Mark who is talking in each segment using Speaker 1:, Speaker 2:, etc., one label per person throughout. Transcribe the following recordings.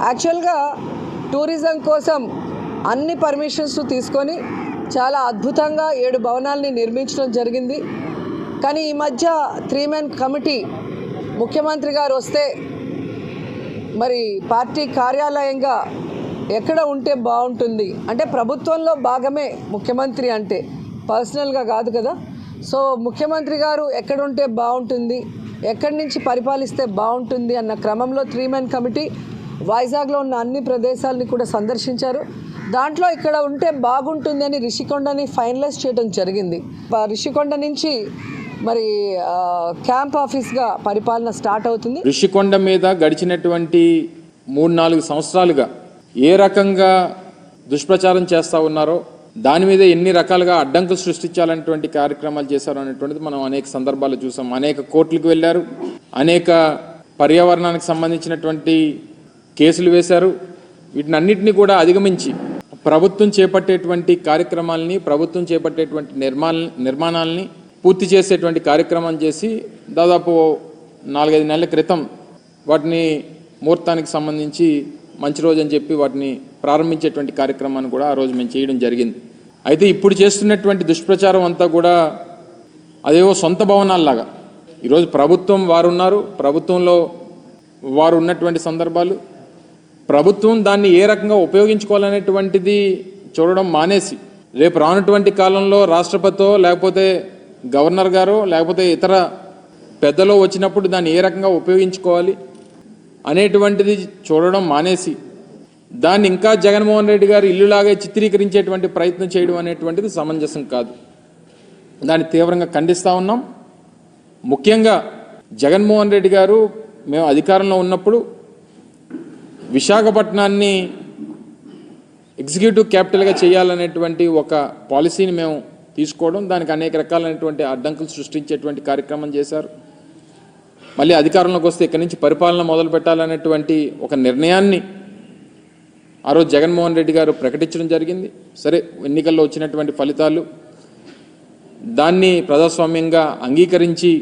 Speaker 1: యాక్చువల్గా టూరిజం కోసం అన్ని పర్మిషన్స్ తీసుకొని చాలా అద్భుతంగా 7 భవనాలని నిర్మించడం జరిగింది. కానీ ఈ మధ్య 3 మెన్ కమిటీ ముఖ్యమంత్రి గారు వస్తే మరి పార్టీ కార్యాలయంగా ఎక్కడ ఉంటే బాగుంటుంది అంటే ప్రభుత్వంలో భాగమే ముఖ్యమంత్రి అంటే పర్సనల్గా కాదు కదా. సో ముఖ్యమంత్రి గారు ఎక్కడ ఉంటే బాగుంటుంది, ఎక్కడి నుంచి పరిపాలిస్తే బాగుంటుంది అన్న క్రమంలో 3 మెన్ కమిటీ వైజాగ్లో ఉన్న అన్ని ప్రదేశాలని కూడా సందర్శించారు. దాంట్లో ఇక్కడ ఉంటే బాగుంటుంది అని రిషికొండని ఫైనలైజ్ చేయడం జరిగింది. రిషికొండ నుంచి మరి క్యాంప్ ఆఫీస్గా పరిపాలన స్టార్ట్ అవుతుంది.
Speaker 2: రిషికొండ మీద గడిచినటువంటి 3-4 సంవత్సరాలుగా ఏ రకంగా దుష్ప్రచారం చేస్తూ ఉన్నారో, దాని మీద ఎన్ని రకాలుగా అడ్డంకులు సృష్టించాలనేటువంటి కార్యక్రమాలు చేశారు అనేటువంటిది మనం అనేక సందర్భాలు చూసాం. అనేక కోర్టులకు వెళ్ళారు, అనేక పర్యావరణానికి సంబంధించినటువంటి కేసులు వేశారు. వీటినన్నింటినీ కూడా అధిగమించి ప్రభుత్వం చేపట్టేటువంటి కార్యక్రమాలని, ప్రభుత్వం చేపట్టేటువంటి నిర్మాణాలని పూర్తి చేసేటువంటి కార్యక్రమం చేసి దాదాపు 4-5 నెలల క్రితం వాటిని ముహూర్తానికి సంబంధించి మంచి రోజు అని చెప్పి వాటిని ప్రారంభించేటువంటి కార్యక్రమాన్ని కూడా ఆ రోజు మేము చేయడం జరిగింది. అయితే ఇప్పుడు చేస్తున్నటువంటి దుష్ప్రచారం అంతా కూడా అదేవో సొంత భవనాల్లాగా, ఈరోజు ప్రభుత్వం వారు ఉన్నారు, ప్రభుత్వంలో వారు ఉన్నటువంటి సందర్భాలు, ప్రభుత్వం దాన్ని ఏ రకంగా ఉపయోగించుకోవాలనేటువంటిది చూడడం మానేసి రేపు రానటువంటి కాలంలో రాష్ట్రపతితో లేకపోతే గవర్నర్ గారో లేకపోతే ఇతర పెద్దలో వచ్చినప్పుడు దాన్ని ఏ రకంగా ఉపయోగించుకోవాలి అనేటువంటిది చూడడం మానేసి దాన్ని ఇంకా జగన్మోహన్ రెడ్డి గారు ఇల్లులాగే చిత్రీకరించేటువంటి ప్రయత్నం చేయడం అనేటువంటిది సమంజసం కాదు. దాన్ని తీవ్రంగా ఖండిస్తూ ఉన్నాం. ముఖ్యంగా జగన్మోహన్ రెడ్డి గారు మేము అధికారంలో ఉన్నప్పుడు విశాఖపట్నాన్ని ఎగ్జిక్యూటివ్ క్యాపిటల్గా చేయాలనేటువంటి ఒక పాలసీని మేము తీసుకోవడం, దానికి అనేక రకాలైనటువంటి అడ్డంకులు సృష్టించేటువంటి కార్యక్రమం చేశారు. మళ్ళీ అధికారంలోకి వస్తే ఇక్కడి నుంచి పరిపాలన మొదలు పెట్టాలనేటువంటి ఒక నిర్ణయాన్ని ఆ రోజు జగన్మోహన్ రెడ్డి గారు ప్రకటించడం జరిగింది. సరే, ఎన్నికల్లో వచ్చినటువంటి ఫలితాలు దాన్ని ప్రజాస్వామ్యంగా అంగీకరించి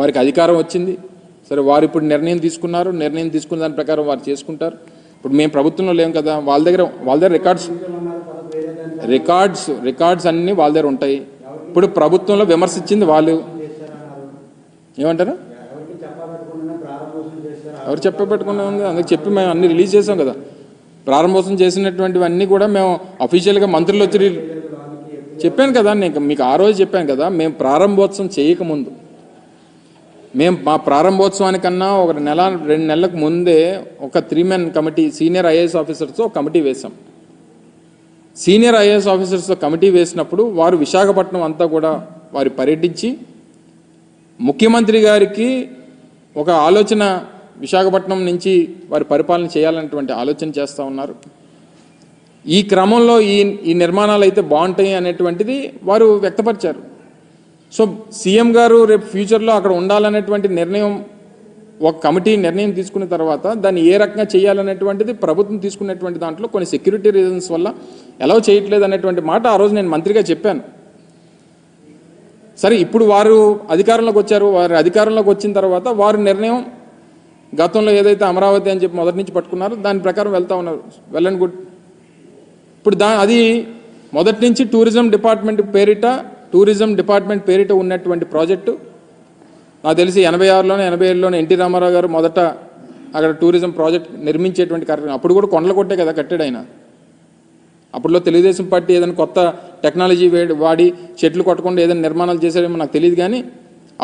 Speaker 2: వారికి అధికారం వచ్చింది. సరే, వారు ఇప్పుడు నిర్ణయం తీసుకున్నారు, నిర్ణయం తీసుకున్న దాని ప్రకారం వారు చేసుకుంటారు. ఇప్పుడు మేము ప్రభుత్వంలో లేము కదా, వాళ్ళ దగ్గర రికార్డ్స్ అన్నీ వాళ్ళ దగ్గర ఉంటాయి. ఇప్పుడు ప్రభుత్వంలో విమర్శించింది వాళ్ళు. ఏమంటారు? ఎవరు చెప్పబెట్టుకున్నా ఉంది, అందుకు చెప్పి మేము అన్ని రిలీజ్ చేసాం కదా. ప్రారంభోత్సవం చేసినటువంటివన్నీ కూడా మేము అఫీషియల్గా మంత్రులు వచ్చి చెప్పాను కదా, నేను మీకు ఆ రోజు చెప్పాను కదా. మేము ప్రారంభోత్సవం చేయకముందు, మేము మా ప్రారంభోత్సవానికన్నా 1-2 నెలలకు ముందే ఒక 3 మెన్ కమిటీ సీనియర్ ఐఏఎస్ ఆఫీసర్స్తో కమిటీ వేశాం. సీనియర్ ఐఏఎస్ ఆఫీసర్స్తో కమిటీ వేసినప్పుడు వారు విశాఖపట్నం అంతా కూడా వారు పర్యటించి ముఖ్యమంత్రి గారికి ఒక ఆలోచన, విశాఖపట్నం నుంచి వారి పరిపాలన చేయాలనేటువంటి ఆలోచన చేస్తూ ఉన్నారు. ఈ క్రమంలో ఈ నిర్మాణాలు అయితే బాగుంటాయి అనేటువంటిది వారు వ్యక్తపరిచారు. సో సీఎం గారు రేపు ఫ్యూచర్లో అక్కడ ఉండాలనేటువంటి నిర్ణయం, ఒక కమిటీ నిర్ణయం తీసుకున్న తర్వాత దాన్ని ఏ రకంగా చేయాలనేటువంటిది ప్రభుత్వం తీసుకున్నటువంటి దాంట్లో కొన్ని సెక్యూరిటీ రీజన్స్ వల్ల ఎలా చేయట్లేదు అనేటువంటి మాట ఆ రోజు నేను మంత్రిగా చెప్పాను. సరే, ఇప్పుడు వారు అధికారంలోకి వచ్చారు. వారు అధికారంలోకి వచ్చిన తర్వాత వారు నిర్ణయం గతంలో ఏదైతే అమరావతి అని చెప్పి మొదటి నుంచి పట్టుకున్నారో దాని ప్రకారం వెళ్తూ ఉన్నారు. Well and good. ఇప్పుడు అది మొదటి నుంచి టూరిజం డిపార్ట్మెంట్ పేరిట ఉన్నటువంటి ప్రాజెక్టు. నాకు తెలిసి 86లోనే 87లోనే ఎన్టీ రామారావు గారు మొదట అక్కడ టూరిజం ప్రాజెక్ట్ నిర్మించేటువంటి కార్యక్రమం. అప్పుడు కూడా కొండలు కొట్టే కదా కట్టాడు ఆయన. అప్పుడులో తెలుగుదేశం పార్టీ ఏదైనా కొత్త టెక్నాలజీ వాడి చెట్లు కొట్టకుండా ఏదైనా నిర్మాణాలు చేశారేమో నాకు తెలియదు, కానీ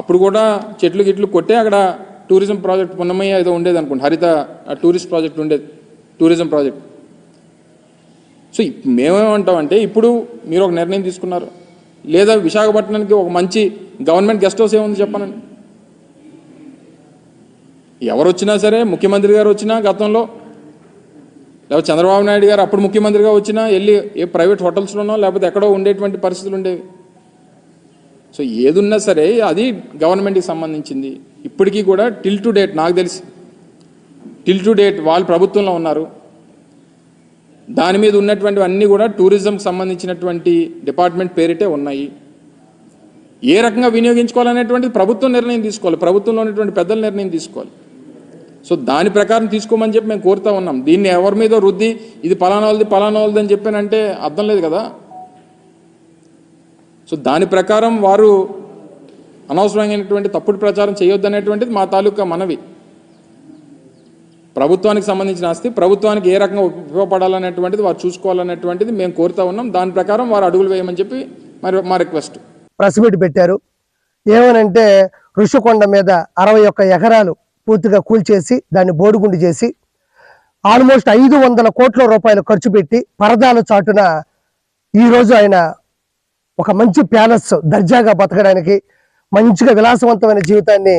Speaker 2: అప్పుడు కూడా చెట్లు కొట్టే అక్కడ టూరిజం ప్రాజెక్ట్ పున్నమయ్య ఏదో ఉండేది అనుకోండి, హరిత టూరిస్ట్ ప్రాజెక్ట్ ఉండేది, టూరిజం ప్రాజెక్ట్. సో మేమేమంటామంటే, ఇప్పుడు మీరు ఒక నిర్ణయం తీసుకున్నారు, లేదా విశాఖపట్నానికి ఒక మంచి గవర్నమెంట్ గెస్ట్ హౌస్ ఏముంది చెప్పనండి. ఎవరు వచ్చినా సరే, ముఖ్యమంత్రి గారు వచ్చినా గతంలో, లేకపోతే చంద్రబాబు నాయుడు గారు అప్పుడు ముఖ్యమంత్రిగా వచ్చినా వెళ్ళి ఏ ప్రైవేట్ హోటల్స్లోనో లేకపోతే ఎక్కడో ఉండేటువంటి పరిస్థితులు ఉండేవి. సో ఏదున్నా సరే అది గవర్నమెంట్కి సంబంధించింది. ఇప్పటికీ కూడా టిల్ టు డేట్ నాకు తెలిసి వాళ్ళు ప్రభుత్వంలో ఉన్నారు. దాని మీద ఉన్నటువంటి అన్నీ కూడా టూరిజంకి సంబంధించినటువంటి డిపార్ట్మెంట్ పేరిటే ఉన్నాయి. ఏ రకంగా వినియోగించుకోవాలనేటువంటిది ప్రభుత్వం నిర్ణయం తీసుకోవాలి, ప్రభుత్వంలో ఉన్నటువంటి పెద్దల నిర్ణయం తీసుకోవాలి. సో దాని ప్రకారం తీసుకోమని చెప్పి మేము కోరుతా ఉన్నాం. దీన్ని ఎవరి మీద రుద్ది ఇది పలానా వాళ్ళది అని చెప్పానంటే అర్థం లేదు కదా. సో దాని ప్రకారం వారు అనవసరమైనటువంటి తప్పుడు ప్రచారం చేయొద్దనేటువంటిది మా తాలూకా మనవి. ప్రభుత్వానికి సంబంధించిన ఆస్తి ప్రభుత్వానికి ఏ రకంగా ఉపయోగపడాలనేటువంటిది వారు చూసుకోవాలనేటువంటిది మేము కోరుతా ఉన్నాం. దాని ప్రకారం వారు అడుగులు వేయమని చెప్పి మరి మా రిక్వెస్ట్.
Speaker 3: ప్రెస్ మీట్ పెట్టారు. ఏమనంటే ఋషికొండ మీద 61 ఎకరాలు పూర్తిగా కూల్చేసి దాన్ని బోడిగుండు చేసి ఆల్మోస్ట్ 500 కోట్ల రూపాయలు ఖర్చు పెట్టి పరదాల చాటున ఈరోజు ఆయన ఒక మంచి ప్యాలెస్ దర్జాగా బతకడానికి మంచిగా విలాసవంతమైన జీవితాన్ని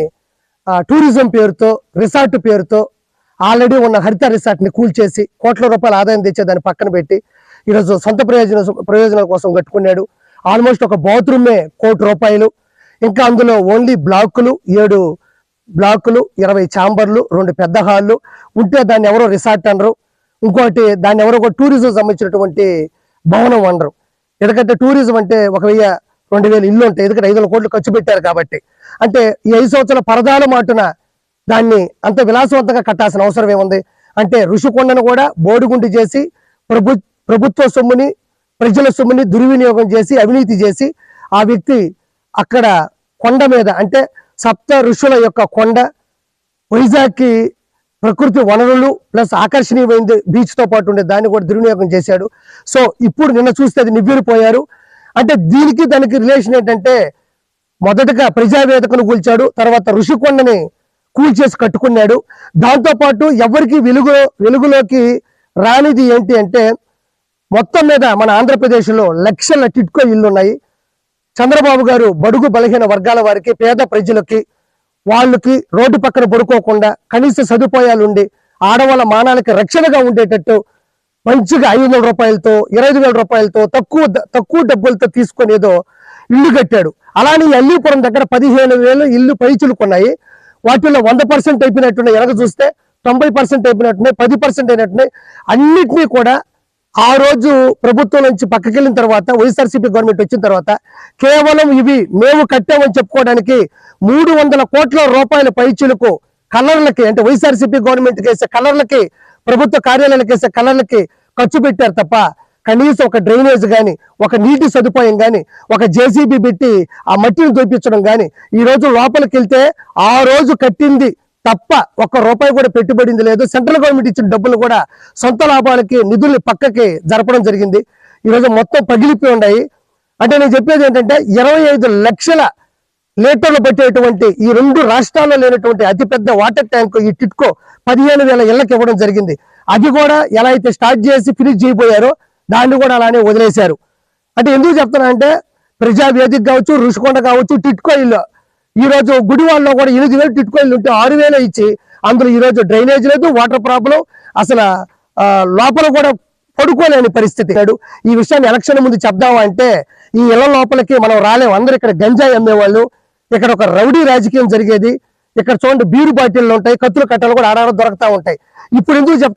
Speaker 3: టూరిజం పేరుతో రిసార్ట్ పేరుతో ఆల్రెడీ ఉన్న హరిత రిసార్ట్ని కూల్చేసి కోట్ల రూపాయల ఆదాయం తెచ్చే దాన్ని పక్కన పెట్టి ఈరోజు సొంత ప్రయోజనాల కోసం కట్టుకున్నాడు. ఆల్మోస్ట్ ఒక బాత్రూమే ₹1,00,00,000. ఇంకా అందులో ఓన్లీ బ్లాకులు 7 బ్లాకులు 20 ఛాంబర్లు 2 పెద్ద హాళ్ళు ఉంటే దాన్ని ఎవరో రిసార్ట్ అనరు. ఇంకోటి దాన్ని ఎవరో ఒక టూరిజం సంబంధించినటువంటి భవనం అనరు. ఎందుకంటే టూరిజం అంటే 1,000-2,000 ఇల్లు ఉంటాయి. ఎందుకంటే 500 కోట్లు ఖర్చు పెట్టారు కాబట్టి. అంటే ఈ 5 సంవత్సరాల పరదాల మాటున దాన్ని అంత విలాసవంతంగా కట్టాల్సిన అవసరం ఏముంది అంటే ఋషికొండను కూడా బోడిగుండు చేసి ప్రభుత్వ సొమ్ముని ప్రజల సొమ్ముని దుర్వినియోగం చేసి అవినీతి చేసి ఆ వ్యక్తి అక్కడ కొండ మీద అంటే సప్త ఋషుల యొక్క కొండ వైజాగ్కి ప్రకృతి వనరులు ప్లస్ ఆకర్షణీయమైంది బీచ్తో పాటు ఉండే దాన్ని కూడా దుర్వినియోగం చేశాడు. సో ఇప్పుడు నిన్న చూస్తే అది నివ్వెరపోయారు. అంటే దీనికి దానికి రిలేషన్ ఏంటంటే మొదటగా ప్రజావేదికను కూల్చాడు, తర్వాత ఋషికొండని కూల్చేసి కట్టుకున్నాడు. దాంతోపాటు ఎవరికి వెలుగులోకి రానిది ఏంటి అంటే మొత్తం మీద మన ఆంధ్రప్రదేశ్లో లక్షల టిట్కో ఇల్లు ఉన్నాయి. చంద్రబాబు గారు బడుగు బలహీన వర్గాల వారికి పేద ప్రజలకి వాళ్ళకి రోడ్డు పక్కన పడుకోకుండా కనీస సదుపాయాలు ఉండి ఆడవాళ్ళ మానాలకి రక్షణగా ఉండేటట్టు మంచిగా 500 రూపాయలతో 25,000 రూపాయలతో తక్కువ డబ్బులతో తీసుకొని ఏదో ఇల్లు కట్టాడు. అలానే అల్లీపురం దగ్గర 15,000 ఇల్లు పైచులుకున్నాయి. వాటిల్లో 100% అయిపోయినట్టున్నాయి. వెనక చూస్తే 90% అయిపోయినట్టున్నాయి, 10% అయినట్టున్నాయి. అన్నిటినీ కూడా ఆ రోజు ప్రభుత్వం నుంచి పక్కకెళ్ళిన తర్వాత వైఎస్ఆర్సీపీ గవర్నమెంట్ వచ్చిన తర్వాత కేవలం ఇవి మేము కట్టామని చెప్పుకోవడానికి 300 కోట్ల రూపాయల పైచులకు కలర్లకి అంటే వైఎస్ఆర్సీపీ గవర్నమెంట్కి వేసే కలర్లకి ప్రభుత్వ కార్యాలయాలకు వేసే కలర్లకి ఖర్చు పెట్టారు తప్ప కనీసం ఒక డ్రైనేజ్ కానీ ఒక నీటి సదుపాయం కానీ ఒక జేసీబీ పెట్టి ఆ మట్టిని దోపించడం కానీ ఈ రోజు లోపలికి వెళ్తే ఆ రోజు కట్టింది తప్ప ₹1 కూడా పెట్టుబడింది లేదు. సెంట్రల్ గవర్నమెంట్ ఇచ్చిన డబ్బులు కూడా సొంత లాభాలకి నిధుల్ని పక్కకి జరపడం జరిగింది. ఈరోజు మొత్తం పగిలిపోయి ఉన్నాయి. అంటే నేను చెప్పేది ఏంటంటే 25 లక్షల లీటర్లు పట్టేటువంటి ఈ 2 రాష్ట్రాల్లో లేనటువంటి అతిపెద్ద వాటర్ ట్యాంక్ ఈ టిట్కో 15,000 ఇళ్లకు ఇవ్వడం జరిగింది. అది కూడా ఎలా అయితే స్టార్ట్ చేసి ఫినిష్ చేయబోయారో దాన్ని కూడా అలానే వదిలేశారు. అంటే ఎందుకు చెప్తున్నా అంటే ప్రజావేదిక కావచ్చు, ఋషికొండ కావచ్చు, టిట్కో ఇల్లు ఈ రోజు గుడివాడలో కూడా 8,000 టిట్కో ఇల్లు ఉంటే 6,000 ఇచ్చి అందులో ఈ రోజు డ్రైనేజ్ లేదు, వాటర్ ప్రాబ్లం, అసలు లోపల కూడా పడుకోలేని పరిస్థితి. ఈ విషయాన్ని ఎలక్షన్ ముందు చెప్దామా అంటే ఈ ఇళ్ల లోపలికి మనం రాలేము. అందరూ ఇక్కడ గంజాయి అమ్మేవాళ్ళు, ఇక్కడ ఒక రౌడీ రాజకీయం జరిగేది. ఇక్కడ చూడండి బీరు బాటిళ్ళు ఉంటాయి, కత్తులు కట్టలు కూడా ఆడాడ దొరుకుతా ఉంటాయి. ఇప్పుడు ఎందుకు చెప్తా